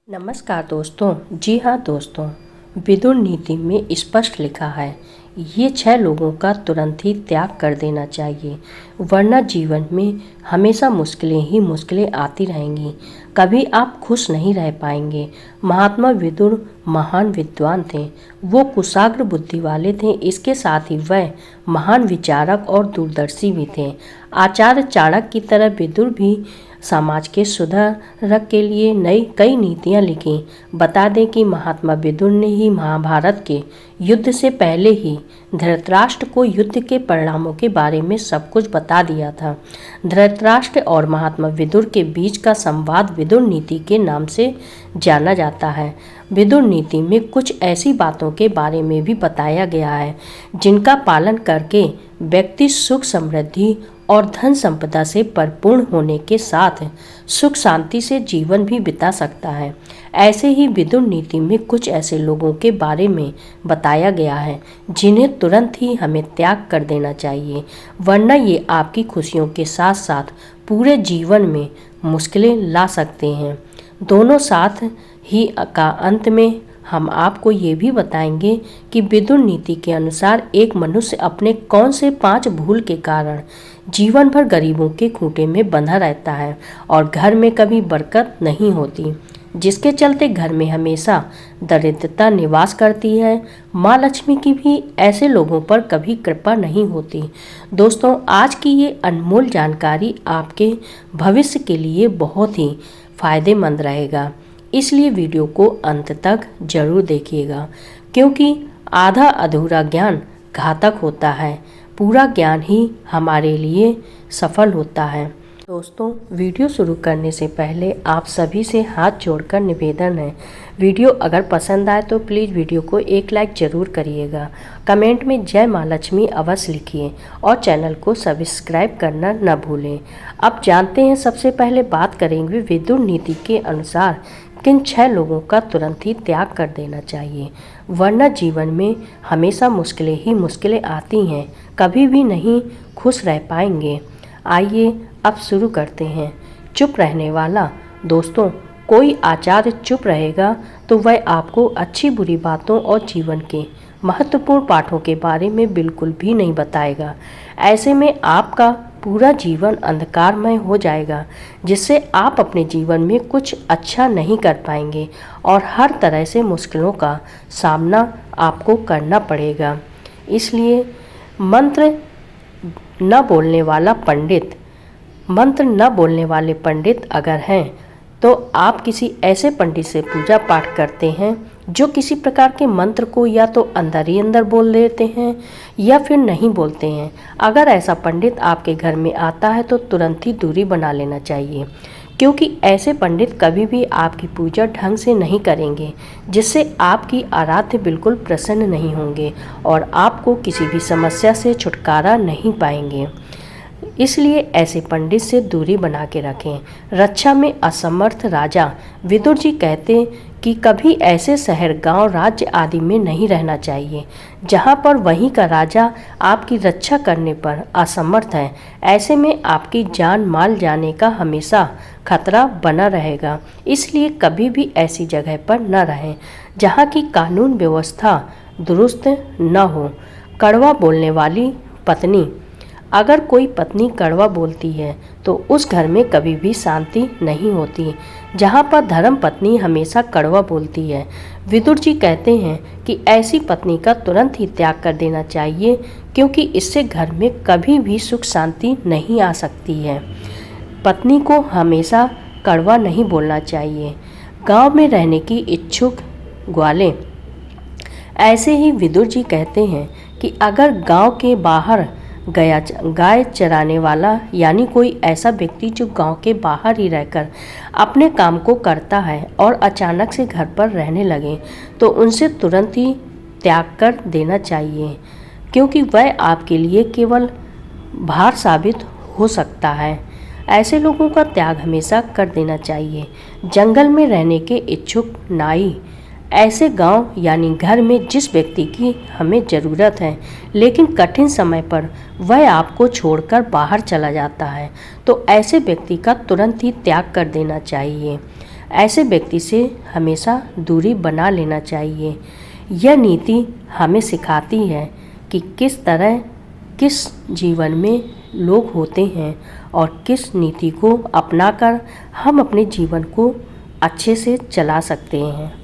नमस्कार दोस्तों। जी हाँ दोस्तों, विदुर नीति में स्पष्ट लिखा है ये 6 लोगों का तुरंत ही त्याग कर देना चाहिए, वरना जीवन में हमेशा मुश्किलें ही मुश्किलें आती रहेंगी, कभी आप खुश नहीं रह पाएंगे। महात्मा विदुर महान विद्वान थे, वो कुशाग्र बुद्धि वाले थे, इसके साथ ही वह महान विचारक और दूरदर्शी भी थे। आचार्य चाणक्य की तरह विदुर भी समाज के सुधार के लिए नई कई नीतियां लिखी। बता दें कि महात्मा विदुर ने ही महाभारत के युद्ध से पहले ही धृतराष्ट्र को युद्ध के परिणामों के बारे में सब कुछ बता दिया था। धृतराष्ट्र और महात्मा विदुर के बीच का संवाद विदुर नीति के नाम से जाना जाता है। विदुर नीति में कुछ ऐसी बातों के बारे में भी बताया गया है जिनका पालन करके व्यक्ति सुख समृद्धि और धन संपदा से परिपूर्ण होने के साथ सुख शांति से जीवन भी बिता सकता है। ऐसे ही विदुर नीति में कुछ ऐसे लोगों के बारे में बताया गया है जिन्हें तुरंत ही हमें त्याग कर देना चाहिए, वरना ये आपकी खुशियों के साथ साथ पूरे जीवन में मुश्किलें ला सकते हैं। दोनों साथ ही का अंत में हम आपको ये भी बताएंगे कि विदुर नीति के अनुसार एक मनुष्य अपने कौन से 5 भूल के कारण जीवन भर गरीबों के खूंटे में बंधा रहता है और घर में कभी बरकत नहीं होती, जिसके चलते घर में हमेशा दरिद्रता निवास करती है। माँ लक्ष्मी की भी ऐसे लोगों पर कभी कृपा नहीं होती। दोस्तों, आज की ये अनमोल जानकारी आपके भविष्य के लिए बहुत ही फायदेमंद रहेगा, इसलिए वीडियो को अंत तक जरूर देखिएगा, क्योंकि आधा अधूरा ज्ञान घातक होता है, पूरा ज्ञान ही हमारे लिए सफल होता है। दोस्तों, वीडियो शुरू करने से पहले आप सभी से हाथ जोड़कर निवेदन है, वीडियो अगर पसंद आए तो प्लीज़ वीडियो को एक लाइक ज़रूर करिएगा, कमेंट में जय माँ लक्ष्मी अवश्य लिखिए और चैनल को सब्सक्राइब करना न भूलें। अब जानते हैं, सबसे पहले बात करेंगे विदुर नीति के अनुसार किन 6 लोगों का तुरंत ही त्याग कर देना चाहिए, वरना जीवन में हमेशा मुश्किलें ही मुश्किलें आती हैं, कभी भी नहीं खुश रह पाएंगे। आइए अब शुरू करते हैं। चुप रहने वाला। दोस्तों, कोई आचार्य चुप रहेगा तो वह आपको अच्छी बुरी बातों और जीवन के महत्वपूर्ण पाठों के बारे में बिल्कुल भी नहीं बताएगा। ऐसे में आपका पूरा जीवन अंधकारमय हो जाएगा, जिससे आप अपने जीवन में कुछ अच्छा नहीं कर पाएंगे और हर तरह से मुश्किलों का सामना आपको करना पड़ेगा। इसलिए मंत्र न बोलने वाले पंडित अगर हैं तो आप किसी ऐसे पंडित से पूजा पाठ करते हैं जो किसी प्रकार के मंत्र को या तो अंदर ही अंदर बोल देते हैं या फिर नहीं बोलते हैं। अगर ऐसा पंडित आपके घर में आता है तो तुरंत ही दूरी बना लेना चाहिए, क्योंकि ऐसे पंडित कभी भी आपकी पूजा ढंग से नहीं करेंगे, जिससे आपकी आराध्य बिल्कुल प्रसन्न नहीं होंगे और आपको किसी भी समस्या से छुटकारा नहीं पाएंगे। इसलिए ऐसे पंडित से दूरी बना के रखें। रक्षा में असमर्थ राजा। विदुर जी कहते कि कभी ऐसे शहर, गांव, राज्य आदि में नहीं रहना चाहिए जहां पर वहीं का राजा आपकी रक्षा करने पर असमर्थ है। ऐसे में आपकी जान माल जाने का हमेशा खतरा बना रहेगा। इसलिए कभी भी ऐसी जगह पर न रहें जहां की कानून व्यवस्था दुरुस्त न हो। कड़वा बोलने वाली पत्नी। अगर कोई पत्नी कड़वा बोलती है तो उस घर में कभी भी शांति नहीं होती, जहाँ पर धर्म पत्नी हमेशा कड़वा बोलती है। विदुर जी कहते हैं कि ऐसी पत्नी का तुरंत ही त्याग कर देना चाहिए, क्योंकि इससे घर में कभी भी सुख शांति नहीं आ सकती है। पत्नी को हमेशा कड़वा नहीं बोलना चाहिए। गांव में रहने की इच्छुक ग्वालें। ऐसे ही विदुर जी कहते हैं कि अगर गांव के बाहर गाय चराने वाला, यानी कोई ऐसा व्यक्ति जो गांव के बाहर ही रहकर अपने काम को करता है और अचानक से घर पर रहने लगे, तो उनसे तुरंत ही त्याग कर देना चाहिए, क्योंकि वह आपके लिए केवल भार साबित हो सकता है। ऐसे लोगों का त्याग हमेशा कर देना चाहिए। जंगल में रहने के इच्छुक नाई। ऐसे गांव यानी घर में जिस व्यक्ति की हमें ज़रूरत है, लेकिन कठिन समय पर वह आपको छोड़कर बाहर चला जाता है, तो ऐसे व्यक्ति का तुरंत ही त्याग कर देना चाहिए। ऐसे व्यक्ति से हमेशा दूरी बना लेना चाहिए। यह नीति हमें सिखाती है कि किस तरह किस जीवन में लोग होते हैं और किस नीति को अपनाकर हम अपने जीवन को अच्छे से चला सकते हैं।